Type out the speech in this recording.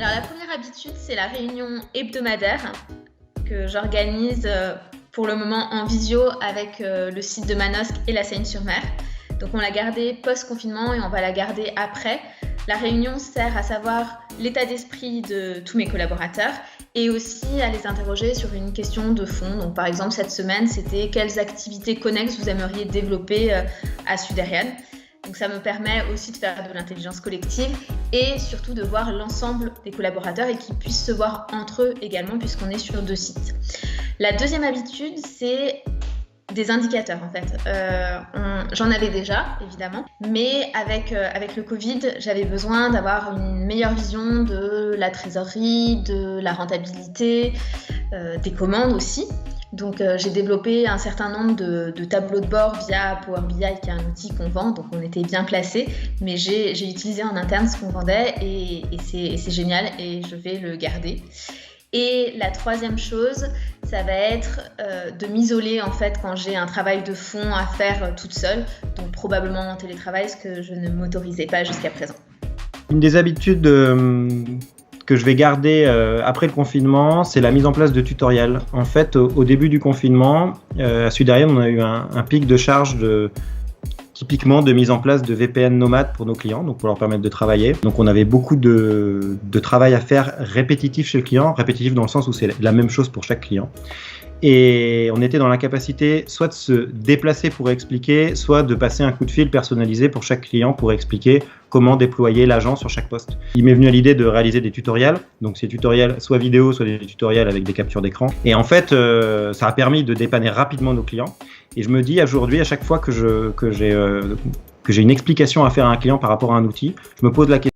Alors la première habitude, c'est la réunion hebdomadaire que j'organise pour le moment en visio avec le site de Manosque et la Seine-sur-Mer. Donc on l'a gardée post-confinement et on va la garder après. La réunion sert à savoir l'état d'esprit de tous mes collaborateurs et aussi à les interroger sur une question de fond. Donc par exemple cette semaine, c'était quelles activités connexes vous aimeriez développer à Suderian. Donc ça me permet aussi de faire de l'intelligence collective et surtout de voir l'ensemble des collaborateurs et qu'ils puissent se voir entre eux également puisqu'on est sur 2 sites. La deuxième habitude, c'est des indicateurs en fait. J'en avais déjà évidemment, mais avec le Covid, j'avais besoin d'avoir une meilleure vision de la trésorerie, de la rentabilité, des commandes aussi. Donc j'ai développé un certain nombre de tableaux de bord via Power BI qui est un outil qu'on vend, donc on était bien placés, mais j'ai utilisé en interne ce qu'on vendait et c'est génial et je vais le garder. Et la troisième chose, ça va être de m'isoler en fait quand j'ai un travail de fond à faire toute seule, donc probablement en télétravail, ce que je ne m'autorisais pas jusqu'à présent. Une des habitudes que je vais garder après le confinement, c'est la mise en place de tutoriels. En fait, au début du confinement, à Suderian, on a eu un pic de charge typiquement de mise en place de VPN nomades pour nos clients, donc pour leur permettre de travailler. Donc on avait beaucoup de travail à faire répétitif chez le client, répétitif dans le sens où c'est la même chose pour chaque client. Et on était dans l'incapacité soit de se déplacer pour expliquer, soit de passer un coup de fil personnalisé pour chaque client pour expliquer comment déployer l'agent sur chaque poste. Il m'est venu à l'idée de réaliser des tutoriels, donc ces tutoriels soit vidéo, soit des tutoriels avec des captures d'écran. Et en fait, ça a permis de dépanner rapidement nos clients. Et je me dis aujourd'hui, à chaque fois que j'ai une explication à faire à un client par rapport à un outil, je me pose la question.